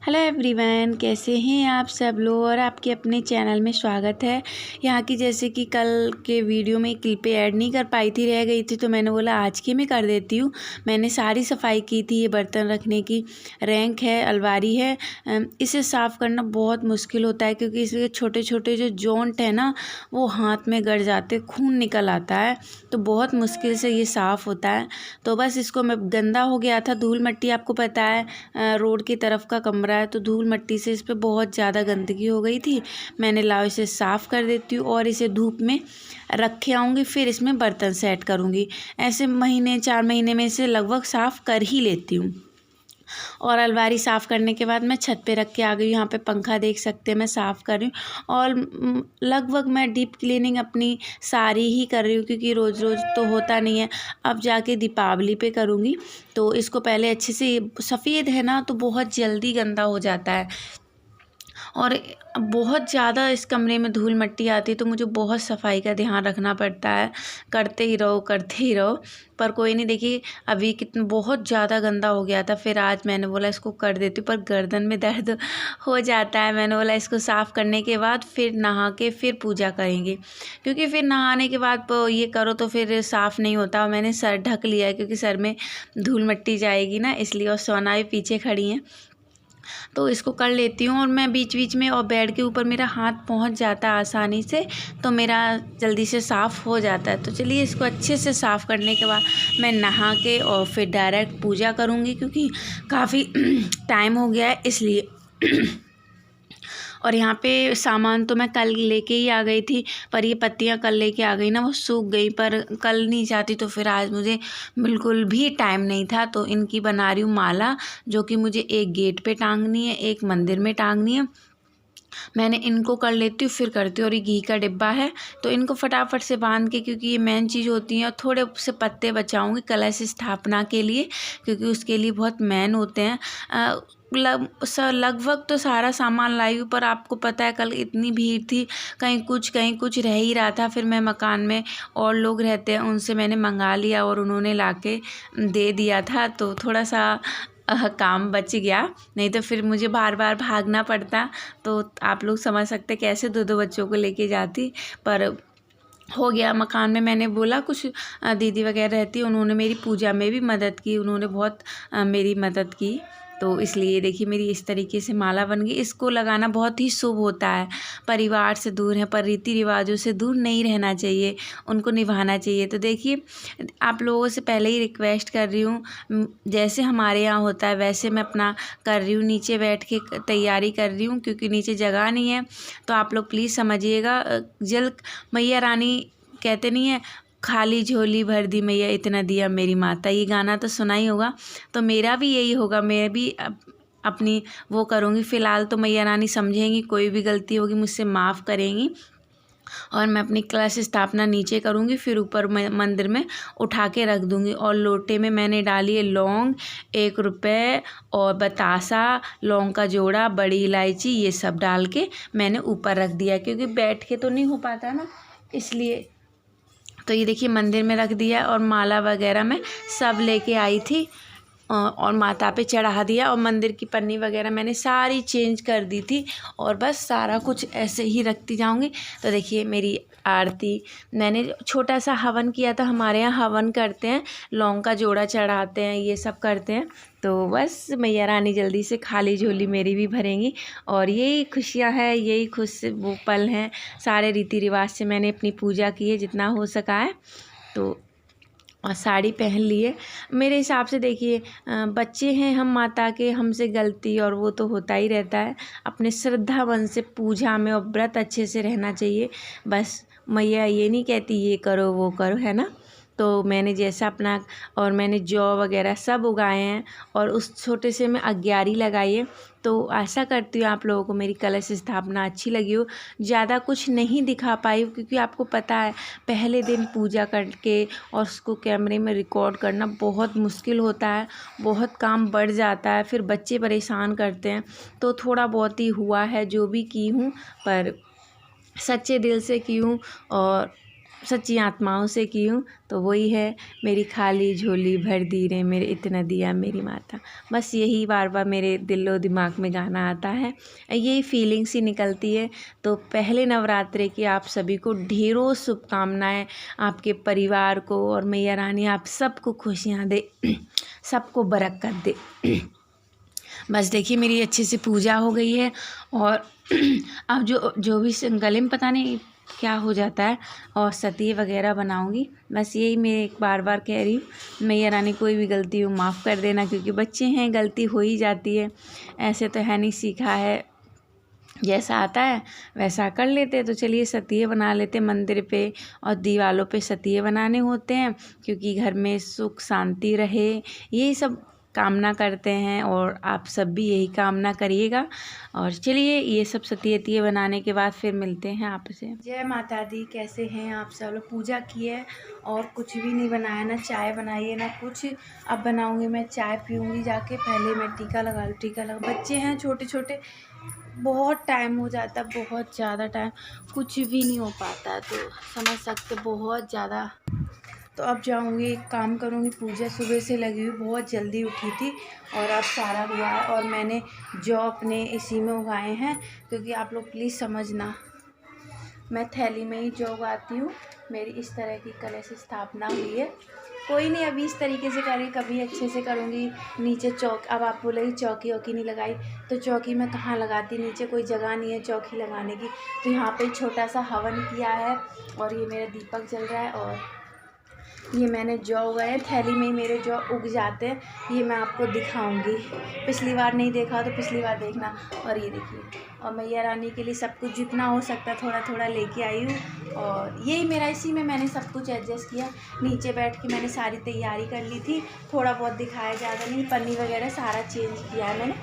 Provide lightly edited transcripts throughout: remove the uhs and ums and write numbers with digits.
Hello everyone, कैसे हैं आप सब लोग। और आपके अपने चैनल में स्वागत है। यहाँ की जैसे कि कल के वीडियो में क्लिपें ऐड नहीं कर पाई थी, रह गई थी, तो मैंने बोला आज की मैं कर देती हूँ। मैंने सारी सफाई की थी। ये बर्तन रखने की रैंक है, अलमारी है। इसे साफ़ करना बहुत मुश्किल होता है क्योंकि इसके छोटे छोटे जो जॉइंट है ना, वो हाथ में गड़ जाते, खून निकल आता है, तो बहुत मुश्किल से ये साफ़ होता है। तो बस इसको मैं गंदा हो गया था, धूल मिट्टी, आपको पता है रोड की तरफ का कमरा है, तो धूल मिट्टी से इस पे बहुत ज़्यादा गंदगी हो गई थी। मैंने लाओ इसे साफ़ कर देती हूँ और इसे धूप में रख के आऊँगी, फिर इसमें बर्तन सेट करूँगी। ऐसे महीने 4 महीने में इसे लगभग साफ़ कर ही लेती हूँ। और अलमारी साफ़ करने के बाद मैं छत पे रख के आ गई। यहाँ पे पंखा देख सकते हैं, मैं साफ़ कर रही हूँ। और लगभग मैं डीप क्लीनिंग अपनी सारी ही कर रही हूँ क्योंकि रोज़ रोज़ तो होता नहीं है। अब जाके दीपावली पे करूँगी। तो इसको पहले अच्छे से, सफ़ेद है ना तो बहुत जल्दी गंदा हो जाता है और बहुत ज़्यादा इस कमरे में धूल मिट्टी आती है, तो मुझे बहुत सफाई का ध्यान रखना पड़ता है। करते ही रहो करते ही रहो, पर कोई नहीं। देखिए अभी कितना बहुत ज़्यादा गंदा हो गया था, फिर आज मैंने बोला इसको कर देती हूँ, पर गर्दन में दर्द हो जाता है। मैंने बोला इसको साफ़ करने के बाद फिर नहा के फिर पूजा करेंगे, क्योंकि फिर नहाने के बाद ये करो तो फिर साफ़ नहीं होता। मैंने सर ढक लिया है क्योंकि सर में धूल मिट्टी जाएगी ना, इसलिए। और सोना भी पीछे खड़ी हैं, तो इसको कर लेती हूँ। और मैं बीच बीच में, और बेड के ऊपर मेरा हाथ पहुँच जाता है आसानी से, तो मेरा जल्दी से साफ़ हो जाता है। तो चलिए इसको अच्छे से साफ़ करने के बाद मैं नहा के और फिर डायरेक्ट पूजा करूँगी, क्योंकि काफ़ी टाइम हो गया है इसलिए। और यहाँ पे सामान तो मैं कल लेके ही आ गई थी, पर ये पत्तियाँ कल लेके आ गई ना, वो सूख गई। पर कल नहीं जाती तो फिर आज मुझे बिल्कुल भी टाइम नहीं था। तो इनकी बना रही हूँ माला, जो कि मुझे एक गेट पे टांगनी है, एक मंदिर में टांगनी है। मैंने इनको कर लेती हूँ फिर करती हूँ। और ये घी का डिब्बा है, तो इनको फटाफट से बांध के, क्योंकि ये मेन चीज़ होती है। और थोड़े से पत्ते बचाऊँगी कलश स्थापना के लिए, क्योंकि उसके लिए बहुत मेन होते हैं। लगभग तो सारा सामान लाई हूँ, पर आपको पता है कल इतनी भीड़ थी, कहीं कुछ रह ही रहा था। फिर मैं मकान में और लोग रहते हैं, उनसे मैंने मंगा लिया और उन्होंने लाके दे दिया था, तो थोड़ा सा काम बच गया। नहीं तो फिर मुझे बार बार भागना पड़ता, तो आप लोग समझ सकते कैसे दो दो बच्चों को लेके जाती। पर हो गया। मकान में मैंने बोला कुछ दीदी वगैरह रहती, उन्होंने मेरी पूजा में भी मदद की, उन्होंने बहुत मेरी मदद की। तो इसलिए देखिए मेरी इस तरीके से माला बन गई। इसको लगाना बहुत ही शुभ होता है। परिवार से दूर है, पर रीति रिवाजों से दूर नहीं रहना चाहिए, उनको निभाना चाहिए। तो देखिए आप लोगों से पहले ही रिक्वेस्ट कर रही हूँ, जैसे हमारे यहाँ होता है वैसे मैं अपना कर रही हूँ। नीचे बैठ के तैयारी कर रही हूँ क्योंकि नीचे जगह नहीं है। तो आप लोग प्लीज़ समझिएगा। जल मैया रानी कहते नहीं है, खाली झोली भर दी मैया इतना दिया मेरी माता, ये गाना तो सुना ही होगा। तो मेरा भी यही होगा, मैं भी अपनी वो करूँगी। फ़िलहाल तो मैया रानी समझेंगी, कोई भी गलती होगी मुझसे माफ़ करेंगी। और मैं अपनी कलश स्थापना नीचे करूँगी, फिर ऊपर मंदिर में उठा के रख दूँगी। और लोटे में मैंने डाली है लौंग, 1 रुपये और बतासा, लौंग का जोड़ा, बड़ी इलायची, ये सब डाल के मैंने ऊपर रख दिया, क्योंकि बैठ के तो नहीं हो पाता ना, इसलिए। तो ये देखिए मंदिर में रख दिया। और माला वगैरह मैं सब लेके आई थी और माता पे चढ़ा दिया। और मंदिर की पन्नी वगैरह मैंने सारी चेंज कर दी थी, और बस सारा कुछ ऐसे ही रखती जाऊंगी। तो देखिए मेरी आरती, मैंने छोटा सा हवन किया था। हमारे यहाँ हवन करते हैं, लौंग का जोड़ा चढ़ाते हैं, ये सब करते हैं। तो बस मैया रानी जल्दी से खाली झोली मेरी भी भरेंगी। और यही खुशियाँ हैं, यही खुश वो पल हैं। सारे रीति रिवाज से मैंने अपनी पूजा की है जितना हो सका है। तो और साड़ी पहन लिए। मेरे हिसाब से देखिए बच्चे हैं हम माता के, हमसे गलती और वो तो होता ही रहता है। अपने श्रद्धा मन से पूजा में और व्रत अच्छे से रहना चाहिए। बस मैया ये नहीं कहती ये करो वो करो, है ना। तो मैंने जैसा अपना, और मैंने जौ वगैरह सब उगाए हैं, और उस छोटे से में अग्यारी लगाई है। तो आशा करती हूँ आप लोगों को मेरी कलश स्थापना अच्छी लगी हो। ज़्यादा कुछ नहीं दिखा पाई क्योंकि आपको पता है पहले दिन पूजा करके और उसको कैमरे में रिकॉर्ड करना बहुत मुश्किल होता है, बहुत काम बढ़ जाता है, फिर बच्चे परेशान करते हैं। तो थोड़ा बहुत ही हुआ है जो भी की हूँ, पर सच्चे दिल से की हूँ। और सच्ची आत्माओं से की हूँ, तो वही है, मेरी खाली झोली भर दी रे मेरे, इतना दिया मेरी माता। बस यही बार बार मेरे दिलो दिमाग में गाना आता है, यही फीलिंग सी निकलती है। तो पहले नवरात्रे की आप सभी को ढेरों शुभकामनाएं, आपके परिवार को, और मैया रानी आप सबको खुशियाँ दे, सबको बरकत दे। बस देखिए मेरी अच्छे से पूजा हो गई है, और अब जो भी गले में पता नहीं क्या हो जाता है, और सती वगैरह बनाऊंगी। बस यही मैं एक बार बार कह रही हूँ, मैया रानी कोई भी गलती हो माफ़ कर देना, क्योंकि बच्चे हैं, गलती हो ही जाती है। ऐसे तो है नहीं, सीखा है, जैसा आता है वैसा कर लेते। तो चलिए सतिये बना लेते मंदिर पे, और दीवालों पे सतिये बनाने होते हैं, क्योंकि घर में सुख शांति रहे, यही सब कामना करते हैं, और आप सब भी यही कामना करिएगा। और चलिए ये सब सतिये बनाने के बाद फिर मिलते हैं आपसे। जय माता दी, कैसे हैं आप सब लोग? पूजा की है और कुछ भी नहीं बनाया, ना चाय बनाई है ना कुछ। अब बनाऊंगी मैं चाय, पीऊँगी जाके। पहले मैं टीका लगा लूँ, टीका लगा, बच्चे हैं छोटे छोटे, बहुत टाइम हो जाता है, बहुत ज़्यादा टाइम, कुछ भी नहीं हो पाता, तो समझ सकते बहुत ज़्यादा। तो अब जाऊंगी, एक काम करूंगी, पूजा सुबह से लगी हुई, बहुत जल्दी उठी थी, और अब सारा हुआ है। और मैंने जौ अपने इसी में उगाए हैं, क्योंकि आप लोग प्लीज़ समझना, मैं थैली में ही जौ उगाती हूँ। मेरी इस तरह की कलश स्थापना हुई है। कोई नहीं, अभी इस तरीके से करें, कभी अच्छे से करूँगी। नीचे चौक, अब आप बोलेगी चौकी वौकी नहीं लगाई, तो चौकी मैं कहाँ लगाती, नीचे कोई जगह नहीं है चौकी लगाने की। तो यहाँ पे छोटा सा हवन किया है, और ये मेरा दीपक जल रहा है, और ये मैंने जौ उगाए, थैली में ही मेरे जौ उग जाते हैं। ये मैं आपको दिखाऊंगी, पिछली बार नहीं देखा तो पिछली बार देखना। और ये देखिए, और मैया रानी के लिए सब कुछ जितना हो सकता है थोड़ा थोड़ा लेके आई हूँ, और यही मेरा, इसी में मैंने सब कुछ एडजस्ट किया। नीचे बैठ के मैंने सारी तैयारी कर ली थी, थोड़ा बहुत दिखाया, ज़्यादा नहीं, पन्नी वगैरह सारा चेंज किया है मैंने।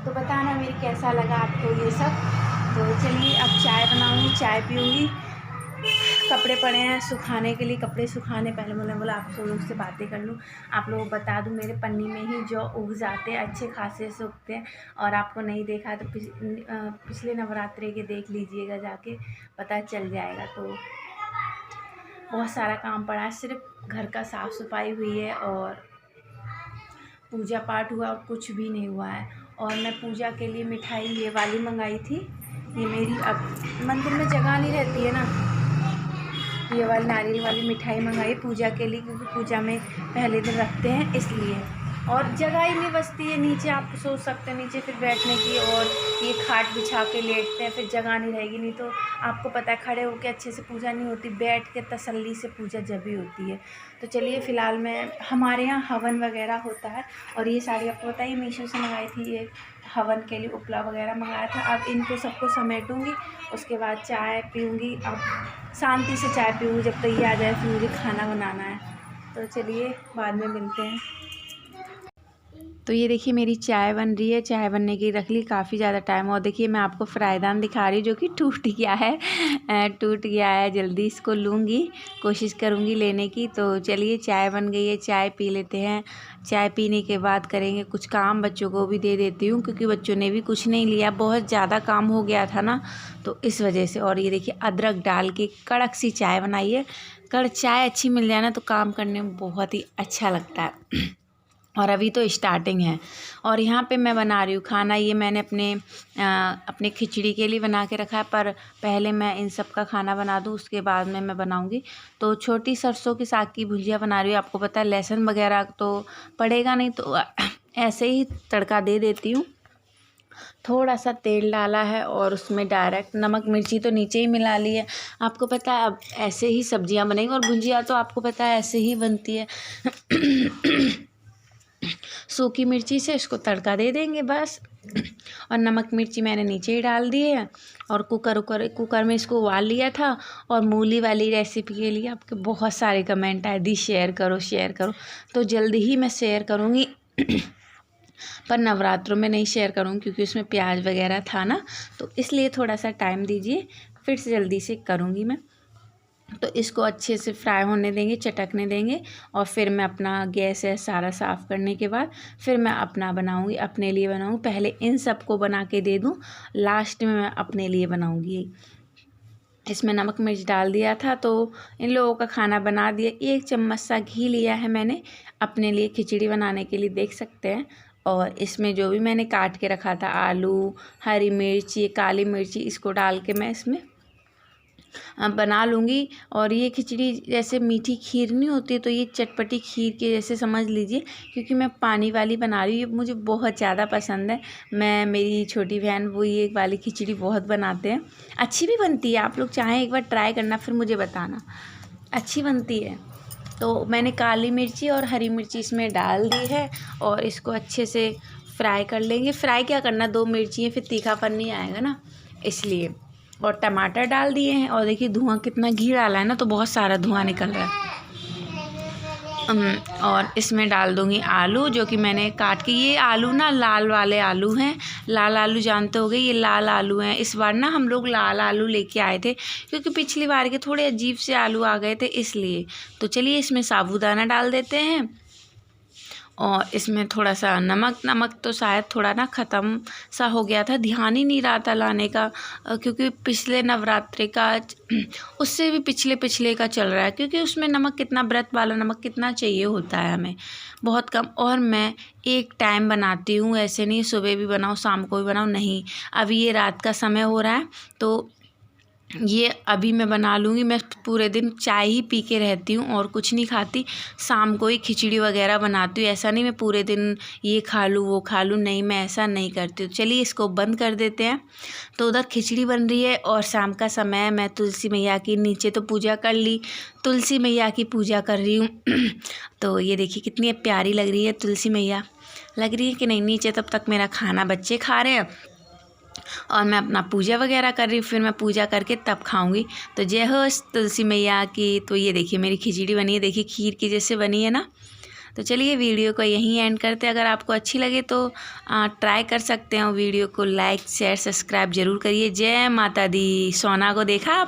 तो बताना मेरी कैसा लगा आपको ये सब। तो चलिए अब चाय बनाऊँगी, चाय पीऊँगी। कपड़े पड़े हैं सुखाने के लिए, कपड़े सुखाने, पहले मैंने बोला आप लोग से बातें कर लूँ, आप लोगों को बता दूँ, मेरे पन्नी में ही जो उग जाते हैं, अच्छे खासे से उगते हैं। और आपको नहीं देखा तो पिछले नवरात्रे के देख लीजिएगा जाके, पता चल जाएगा। तो बहुत सारा काम पड़ा है, सिर्फ घर का साफ़ सफाई हुई है, और पूजा पाठ हुआ, और कुछ भी नहीं हुआ है। और मैं पूजा के लिए मिठाई ये वाली मंगाई थी, ये मेरी, अब मंदिर में जगह नहीं रहती है ना, ये वाली नारियल वाली मिठाई मंगाई पूजा के लिए, क्योंकि पूजा में पहले दिन रखते हैं इसलिए। और जगह ही नहीं बचती है नीचे, आप सोच सकते हैं नीचे फिर बैठने की, और ये खाट बिछा के लेटते हैं, फिर जगह नहीं रहेगी। नहीं तो आपको पता है खड़े होकर अच्छे से पूजा नहीं होती, बैठ के तसल्ली से पूजा जब भी होती है। तो चलिए फ़िलहाल मैं, हमारे यहाँ हवन वगैरह होता है, और ये साड़ी आपको पता ही मीशो से मंगाई थी, ये हवन के लिए उपला वगैरह मंगाया था। अब इनको सबको समेटूँगी, उसके बाद चाय पीऊँगी। अब शांति से चाय पीऊँगी, जब तक ये आ जाए, फिर मुझे खाना बनाना है। तो चलिए बाद में मिलते हैं। तो ये देखिए मेरी चाय बन रही है, चाय बनने की रख ली, काफ़ी ज़्यादा टाइम। और देखिए मैं आपको फ्राईदान दिखा रही हूँ, जो कि टूट गया है, टूट गया है। जल्दी इसको लूँगी, कोशिश करूँगी लेने की। तो चलिए चाय बन गई है, चाय पी लेते हैं। चाय पीने के बाद करेंगे कुछ काम, बच्चों को भी दे देती हूँ, क्योंकि बच्चों ने भी कुछ नहीं लिया, बहुत ज़्यादा काम हो गया था ना, तो इस वजह से। और ये देखिए अदरक डाल के कड़क सी चाय बनाई है। कड़क चाय अच्छी मिल जाए ना तो काम करने में बहुत ही अच्छा लगता है। और अभी तो स्टार्टिंग है। और यहाँ पे मैं बना रही हूँ खाना, ये मैंने अपने खिचड़ी के लिए बना के रखा है, पर पहले मैं इन सब का खाना बना दूँ, उसके बाद में मैं बनाऊँगी। तो छोटी सरसों की साग की भुजिया बना रही हूँ। आपको पता है लहसुन वगैरह तो पड़ेगा नहीं, तो ऐसे ही तड़का दे देती हूँ। थोड़ा सा तेल डाला है, और उसमें डायरेक्ट नमक मिर्ची तो नीचे ही मिला ली है। आपको पता है अब ऐसे ही सब्जियाँ बनेंगी, और भुजिया तो आपको पता है ऐसे ही बनती है। सूखी मिर्ची से इसको तड़का दे देंगे बस। और नमक मिर्ची मैंने नीचे ही डाल दी है। और कुकर में इसको उबाल लिया था। और मूली वाली रेसिपी के लिए आपके बहुत सारे कमेंट आए, दी शेयर करो शेयर करो, तो जल्दी ही मैं शेयर करूँगी। पर नवरात्रों में नहीं शेयर करूँगी, क्योंकि उसमें प्याज वगैरह था ना, तो इसलिए थोड़ा सा टाइम दीजिए, फिर से जल्दी से करूँगी मैं। तो इसको अच्छे से फ्राई होने देंगे, चटकने देंगे, और फिर मैं अपना गैस है सारा साफ़ करने के बाद फिर मैं अपना बनाऊँगी, अपने लिए बनाऊँगी। पहले इन सबको बना के दे दूँ, लास्ट में मैं अपने लिए बनाऊँगी। इसमें नमक मिर्च डाल दिया था। तो इन लोगों का खाना बना दिया। 1 चम्मच सा घी लिया है मैंने अपने लिए खिचड़ी बनाने के लिए, देख सकते हैं। और इसमें जो भी मैंने काट के रखा था आलू, हरी मिर्च, ये काली मिर्ची, इसको डाल के मैं इसमें बना लूँगी। और ये खिचड़ी जैसे मीठी खीर नहीं होती है, तो ये चटपटी खीर के जैसे समझ लीजिए, क्योंकि मैं पानी वाली बना रही हूँ। ये मुझे बहुत ज़्यादा पसंद है। मेरी छोटी बहन वो ये वाली खिचड़ी बहुत बनाते हैं, अच्छी भी बनती है। आप लोग चाहें एक बार ट्राई करना, फिर मुझे बताना, अच्छी बनती है। तो मैंने काली मिर्ची और हरी मिर्ची इसमें डाल दी है और इसको अच्छे से फ्राई कर लेंगे। फ्राई क्या करना, 2 मिर्ची है, फिर तीखापन नहीं आएगा ना, इसलिए। और टमाटर डाल दिए हैं। और देखिए धुआं, कितना घी डाला है ना, तो बहुत सारा धुआं निकल रहा है। और इसमें डाल दूँगी आलू, जो कि मैंने काट के, ये आलू ना लाल वाले आलू हैं। लाल आलू जानते होगे, ये लाल आलू हैं। इस बार ना हम लोग लाल आलू लेके आए थे, क्योंकि पिछली बार के थोड़े अजीब से आलू आ गए थे, इसलिए। तो चलिए इसमें साबूदाना डाल देते हैं और इसमें थोड़ा सा नमक तो शायद थोड़ा ना ख़त्म सा हो गया था, ध्यान ही नहीं रहा था लाने का, क्योंकि पिछले नवरात्रि का उससे भी पिछले का चल रहा है, क्योंकि उसमें नमक कितना, व्रत वाला नमक कितना चाहिए होता है हमें, बहुत कम। और मैं एक टाइम बनाती हूँ, ऐसे नहीं सुबह भी बनाओ शाम को भी बनाओ, नहीं। अभी ये रात का समय हो रहा है, तो ये अभी मैं बना लूँगी। मैं पूरे दिन चाय ही पी के रहती हूँ और कुछ नहीं खाती, शाम को ही खिचड़ी वगैरह बनाती हूँ। ऐसा नहीं मैं पूरे दिन ये खा लूँ वो खा लूँ, नहीं, मैं ऐसा नहीं करती हूँ। चलिए इसको बंद कर देते हैं। तो उधर खिचड़ी बन रही है और शाम का समय है। मैं तुलसी मैया की नीचे तो पूजा कर ली, तुलसी मैया की पूजा कर रही हूँ। तो ये देखिए कितनी प्यारी लग रही है तुलसी मैया, लग रही है कि नहीं नीचे। तब तक मेरा खाना बच्चे खा रहे हैं और मैं अपना पूजा वगैरह कर रही हूँ, फिर मैं पूजा करके तब खाऊंगी। तो जय हो तुलसी मैया की। तो ये देखिए मेरी खिचड़ी बनी है, देखिए खीर की जैसे बनी है ना। तो चलिए वीडियो को यहीं एंड करते हैं। अगर आपको अच्छी लगे तो ट्राई कर सकते हैं। वीडियो को लाइक शेयर सब्सक्राइब ज़रूर करिए। जय माता दी। सोना को देखा आपने?